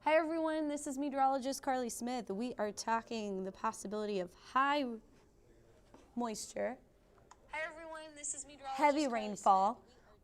Hi everyone, this is meteorologist Carly Smith. We are talking the possibility of high moisture, Hi everyone, this is meteorologist heavy Carly rainfall,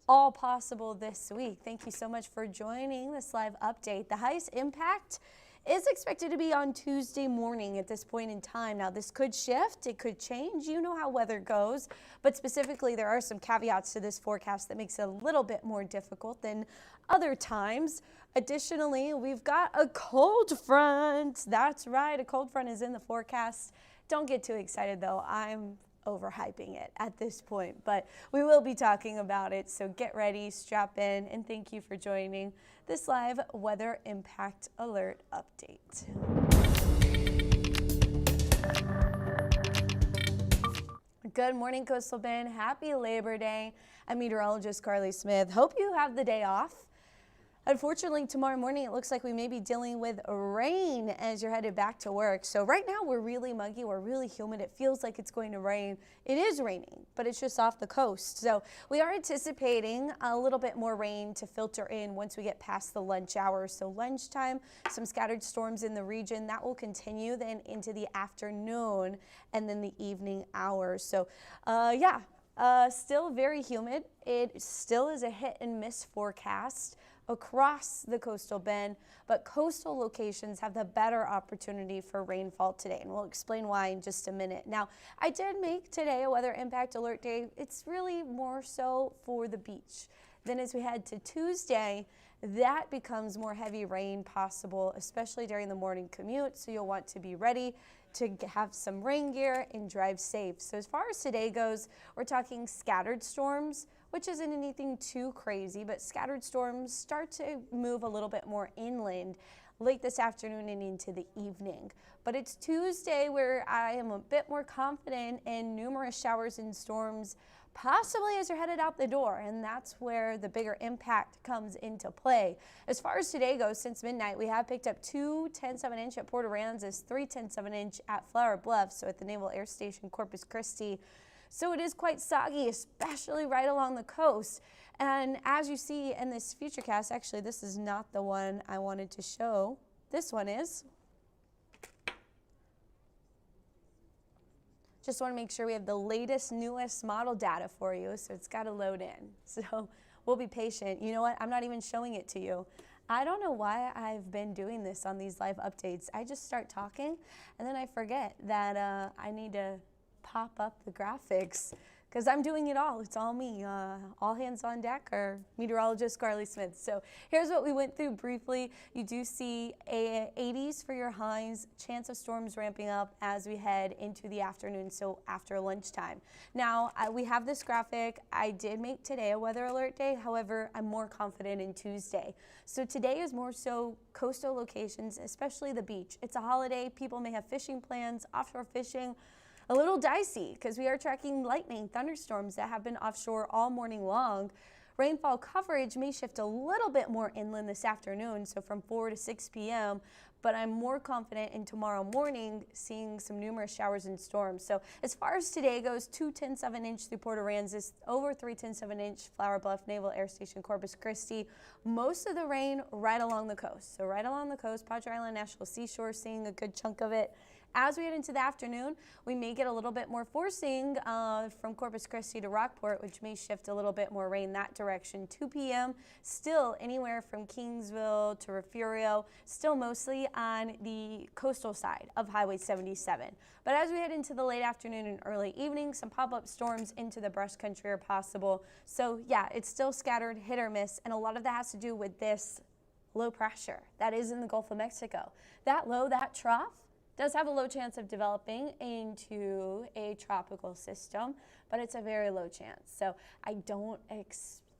all possible this week. Thank you so much for joining this live update. The highest impact is expected to be on Tuesday morning at this point in time. Now this could shift, it could change, you know how weather goes, but specifically there are some caveats to this forecast that makes it a little bit more difficult than other times. Additionally, we've got a cold front. That's right, a cold front is in the forecast. Don't get too excited though. I'm overhyping it at this point, but we will be talking about it, so get ready, strap in, and thank you for joining this live weather impact alert update. Good morning, Coastal Bend. Happy Labor Day. I'm meteorologist Carly Smith. Hope you have the day off. Unfortunately, tomorrow morning, it looks like we may be dealing with rain as you're headed back to work. So right now, we're really muggy, we're really humid. It feels like it's going to rain. It is raining, but it's just off the coast. So we are anticipating a little bit more rain to filter in once we get past the lunch hour. So lunchtime, some scattered storms in the region. That will continue then into the afternoon and then the evening hours. So still very humid. It still is a hit and miss forecast across the coastal bend, but coastal locations have the better opportunity for rainfall today, and we'll explain why in just a minute. Now, I did make today a weather impact alert day. It's really more so for the beach. Then as we head to Tuesday, that becomes more heavy rain possible, especially during the morning commute, so you'll want to be ready to have some rain gear and drive safe. So as far as today goes, we're talking scattered storms, which isn't anything too crazy, but scattered storms start to move a little bit more inland late this afternoon and into the evening. But it's Tuesday where I am a bit more confident in numerous showers and storms, possibly as you're headed out the door, and that's where the bigger impact comes into play. As far as today goes, since midnight, we have picked up 2/10 of an inch at Port Aransas, 3/10 of an inch at Flower Bluff, so at the Naval Air Station, Corpus Christi. So it is quite soggy, especially right along the coast. And as you see in this futurecast, actually this is not the one I wanted to show. This one is. Just want to make sure we have the latest, newest model data for you, so it's got to load in. So we'll be patient. You know what? I'm not even showing it to you. I don't know why I've been doing this on these live updates. I just start talking, and then I forget that I need to pop up the graphics because I'm doing it all. It's all me. All hands on deck or meteorologist Carly Smith. So here's what we went through briefly. You do see 80s for your highs, chance of storms ramping up as we head into the afternoon, so after lunchtime. Now, we have this graphic. I did make today a weather alert day. However, I'm more confident in Tuesday. So today is more so coastal locations, especially the beach. It's a holiday. People may have fishing plans, offshore fishing. A little dicey because we are tracking lightning, thunderstorms that have been offshore all morning long. Rainfall coverage may shift a little bit more inland this afternoon, so from 4 to 6 p.m., but I'm more confident in tomorrow morning seeing some numerous showers and storms. So as far as today goes, 2/10 of an inch through Port Aransas, over 3/10 of an inch, Flower Bluff, Naval Air Station, Corpus Christi. Most of the rain right along the coast. So right along the coast, Padre Island National Seashore, seeing a good chunk of it. As we head into the afternoon, we may get a little bit more forcing from Corpus Christi to Rockport, which may shift a little bit more rain that direction. 2 p.m., still anywhere from Kingsville to Refugio, still mostly on the coastal side of Highway 77. But as we head into the late afternoon and early evening, some pop-up storms into the brush country are possible. So yeah, it's still scattered, hit or miss, and a lot of that has to do with this low pressure that is in the Gulf of Mexico. That low, that trough, does have a low chance of developing into a tropical system, but it's a very low chance. So I don't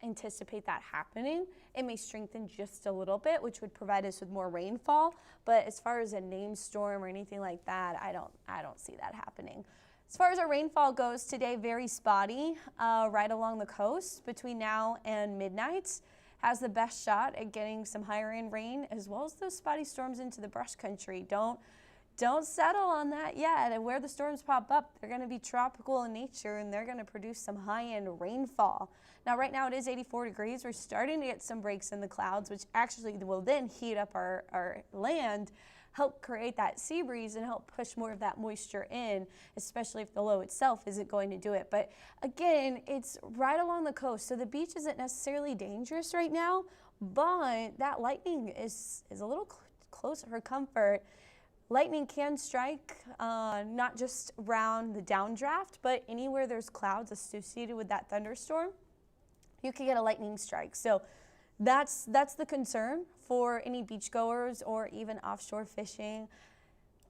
anticipate that happening. It may strengthen just a little bit, which would provide us with more rainfall. But as far as a named storm or anything like that, I don't see that happening. As far as our rainfall goes today, very spotty right along the coast between now and midnight. Has the best shot at getting some higher end rain as well as those spotty storms into the brush country. Don't don't settle on that yet. And where the storms pop up, they're going to be tropical in nature, and they're going to produce some high-end rainfall. Now, right now it is 84 degrees. We're starting to get some breaks in the clouds, which actually will then heat up our land, help create that sea breeze, and help push more of that moisture in, especially if the low itself isn't going to do it. But again, it's right along the coast, so the beach isn't necessarily dangerous right now, but that lightning is a little closer for comfort. Lightning can strike not just around the downdraft, but anywhere there's clouds associated with that thunderstorm, you can get a lightning strike. So that's the concern for any beachgoers or even offshore fishing.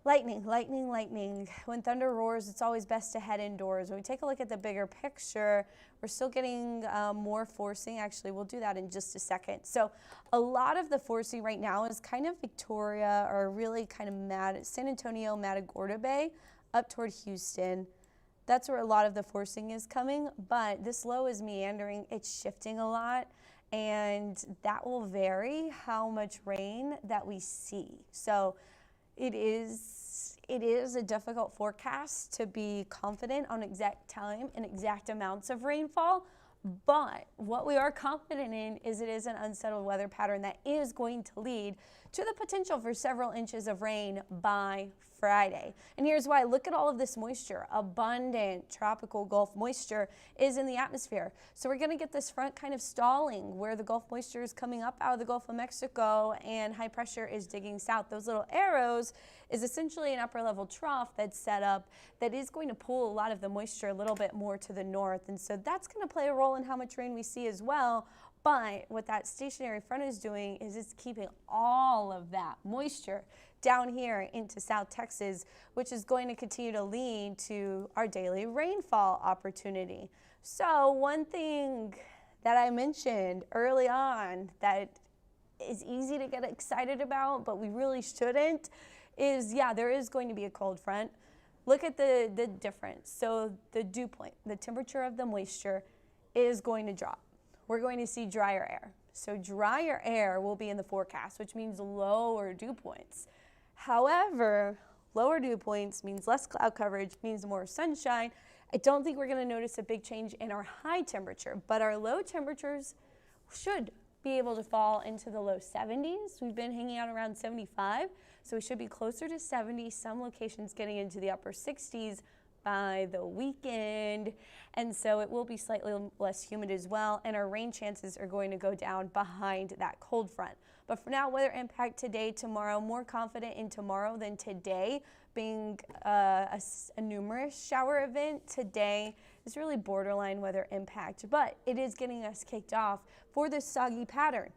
Lightning, lightning, lightning. When thunder roars, it's always best to head indoors. When we take a look at the bigger picture, we're still getting more forcing. Actually, we'll do that in just a second. So a lot of the forcing right now is kind of Victoria, or really kind of San Antonio, Matagorda Bay, up toward Houston. That's where a lot of the forcing is coming, but this low is meandering. It's shifting a lot, and that will vary how much rain that we see. So it is a difficult forecast to be confident on exact time and exact amounts of rainfall, but what we are confident in is it is an unsettled weather pattern that is going to lead to the potential for several inches of rain by Friday. And here's why. Look at all of this moisture. Abundant tropical Gulf moisture is in the atmosphere. So we're going to get this front kind of stalling where the Gulf moisture is coming up out of the Gulf of Mexico and high pressure is digging south. Those little arrows is essentially an upper level trough that's set up that is going to pull a lot of the moisture a little bit more to the north. And so that's going to play a role in how much rain we see as well. But what that stationary front is doing is it's keeping all of that moisture down here into South Texas, which is going to continue to lead to our daily rainfall opportunity. So one thing that I mentioned early on that is easy to get excited about, but we really shouldn't, is there is going to be a cold front. Look at the difference. So the dew point, the temperature of the moisture is going to drop. We're going to see drier air. So drier air will be in the forecast, which means lower dew points. However, lower dew points means less cloud coverage, means more sunshine. I don't think we're going to notice a big change in our high temperature, but our low temperatures should be able to fall into the low 70s. We've been hanging out around 75, so we should be closer to 70, some locations getting into the upper 60s by the weekend, and so it will be slightly less humid as well, and our rain chances are going to go down behind that cold front. But for now, weather impact today, tomorrow, more confident in tomorrow than today, being a numerous shower event. Today is really borderline weather impact, but it is getting us kicked off for this soggy pattern.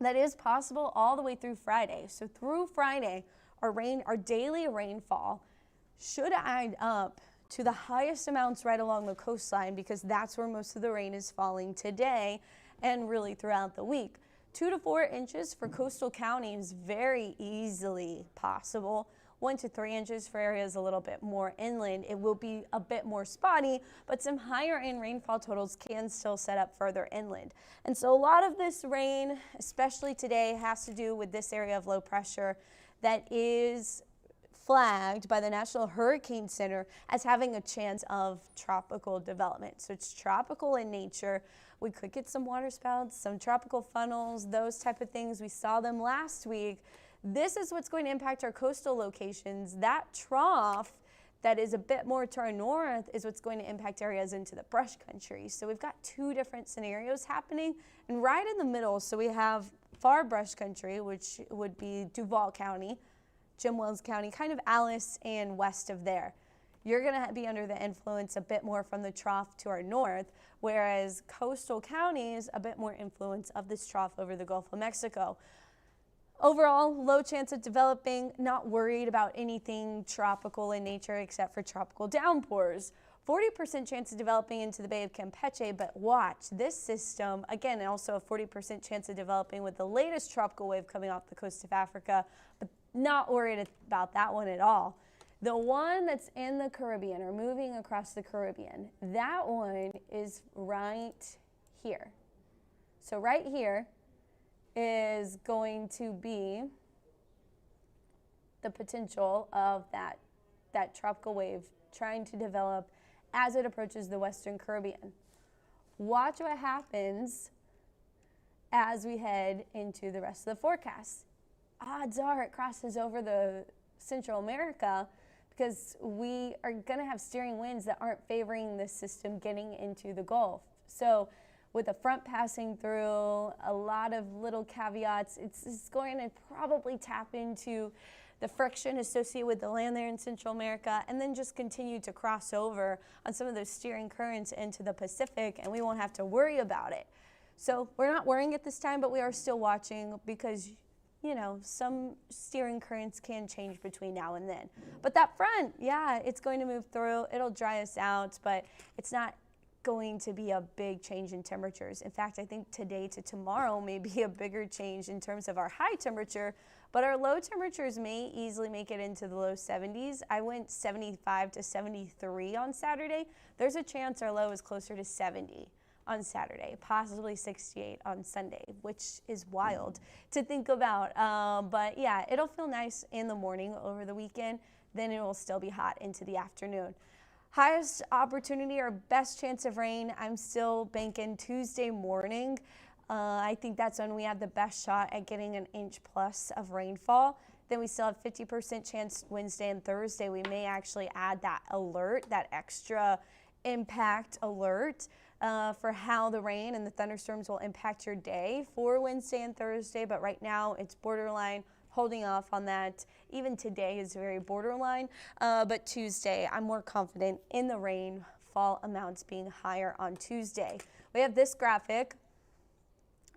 That is possible all the way through Friday. So through Friday, our daily rainfall should add up to the highest amounts right along the coastline, because that's where most of the rain is falling today and really throughout the week. 2 to 4 inches for coastal counties, very easily possible. 1 to 3 inches for areas a little bit more inland. It will be a bit more spotty, but some higher end rainfall totals can still set up further inland. And so a lot of this rain, especially today, has to do with this area of low pressure that is flagged by the National Hurricane Center as having a chance of tropical development. So it's tropical in nature. We could get some waterspouts, some tropical funnels, those type of things. We saw them last week. This is what's going to impact our coastal locations. That trough that is a bit more to our north is what's going to impact areas into the brush country. So we've got 2 different scenarios happening, and right in the middle, so we have far brush country, which would be Duval County, Jim Wells County, kind of Alice and west of there. You're going to be under the influence a bit more from the trough to our north, whereas coastal counties, a bit more influence of this trough over the Gulf of Mexico. Overall, low chance of developing, not worried about anything tropical in nature except for tropical downpours. 40% chance of developing into the Bay of Campeche, but watch this system, again, also a 40% chance of developing with the latest tropical wave coming off the coast of Africa, but not worried about that one at all. The one that's in the Caribbean or moving across the Caribbean, that one is right here. So right here is going to be the potential of that tropical wave trying to develop as it approaches the Western Caribbean. Watch what happens as we head into the rest of the forecast. Odds are it crosses over the Central America because we are going to have steering winds that aren't favoring this system getting into the Gulf. So with a front passing through, a lot of little caveats, it's going to probably tap into the friction associated with the land there in Central America, and then just continue to cross over on some of those steering currents into the Pacific, and we won't have to worry about it. So we're not worrying at this time, but we are still watching because, you know, some steering currents can change between now and then. But that front, yeah, it's going to move through. It'll dry us out, but it's not going to be a big change in temperatures. In fact, I think today to tomorrow may be a bigger change in terms of our high temperature, but our low temperatures may easily make it into the low 70s. I went 75 to 73 on Saturday. There's a chance our low is closer to 70 on Saturday, possibly 68 on Sunday, which is wild to think about. But yeah, it'll feel nice in the morning over the weekend. Then it will still be hot into the afternoon. Highest opportunity or best chance of rain, I'm still banking Tuesday morning. I think that's when we have the best shot at getting an inch plus of rainfall. Then we still have 50% chance Wednesday and Thursday. We may actually add that alert, that extra impact alert for how the rain and the thunderstorms will impact your day for Wednesday and Thursday. But right now it's borderline, holding off on that. Even today is very borderline. But Tuesday, I'm more confident in the rainfall amounts being higher on Tuesday. We have this graphic.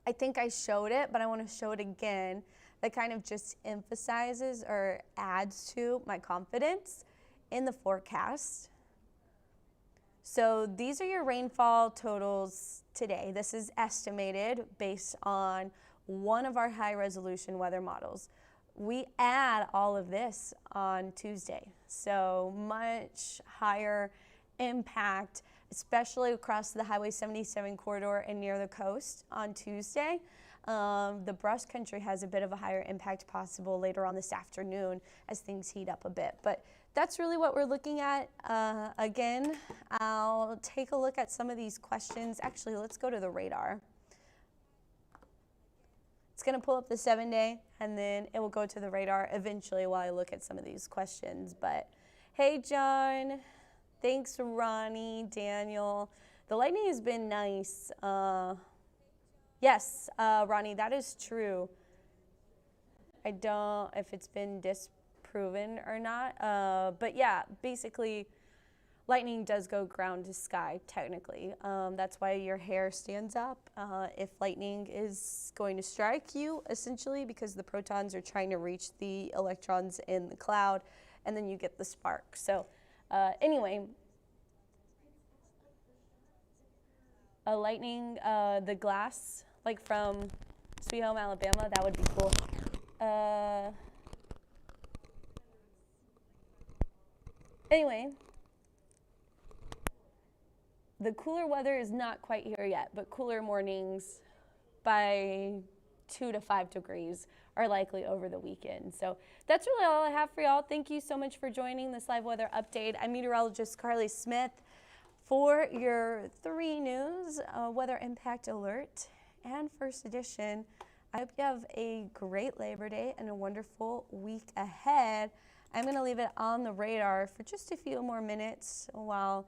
I think I showed it, but I want to show it again. That kind of just emphasizes or adds to my confidence in the forecast. So these are your rainfall totals today. This is estimated based on one of our high resolution weather models. We add all of this on Tuesday. So much higher impact, especially across the Highway 77 corridor and near the coast on Tuesday. The brush country has a bit of a higher impact possible later on this afternoon as things heat up a bit. But that's really what we're looking at. Again, I'll take a look at some of these questions. Actually, let's go to the radar. It's going to pull up the 7-day, and then it will go to the radar eventually while I look at some of these questions. But hey, John. Thanks, Ronnie, Daniel. The lightning has been nice. Yes, Ronnie, that is true. I don't know if it's been disproven or not. But yeah, basically, lightning does go ground to sky, technically. That's why your hair stands up if lightning is going to strike you, essentially, because the protons are trying to reach the electrons in the cloud, and then you get the spark. So anyway, a lightning, the glass, like from Sweet Home, Alabama, that would be cool. Anyway, the cooler weather is not quite here yet, but cooler mornings by 2 to 5 degrees are likely over the weekend. So that's really all I have for y'all. Thank you so much for joining this live weather update. I'm meteorologist Carly Smith for your 3 News Weather Impact Alert and First Edition. I hope you have a great Labor Day and a wonderful week ahead. I'm going to leave it on the radar for just a few more minutes while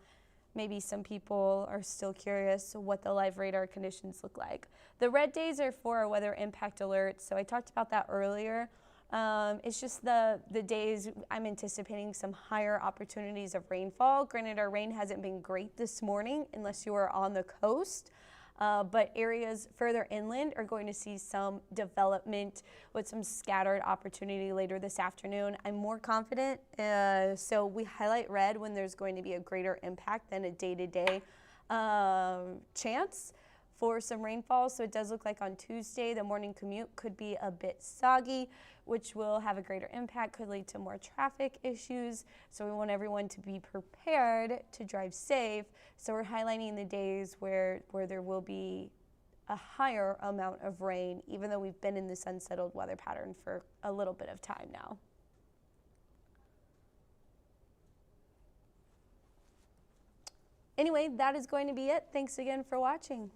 maybe some people are still curious what the live radar conditions look like. The red days are for our weather impact alerts, so I talked about that earlier. It's just the days I'm anticipating some higher opportunities of rainfall. Granted, our rain hasn't been great this morning unless you are on the coast. But areas further inland are going to see some development with some scattered opportunity later this afternoon. I'm more confident, so we highlight red when there's going to be a greater impact than a day-to-day chance for some rainfall. So it does look like on Tuesday, the morning commute could be a bit soggy, which will have a greater impact, could lead to more traffic issues. So we want everyone to be prepared to drive safe. So we're highlighting the days where there will be a higher amount of rain, even though we've been in this unsettled weather pattern for a little bit of time now. Anyway, that is going to be it. Thanks again for watching.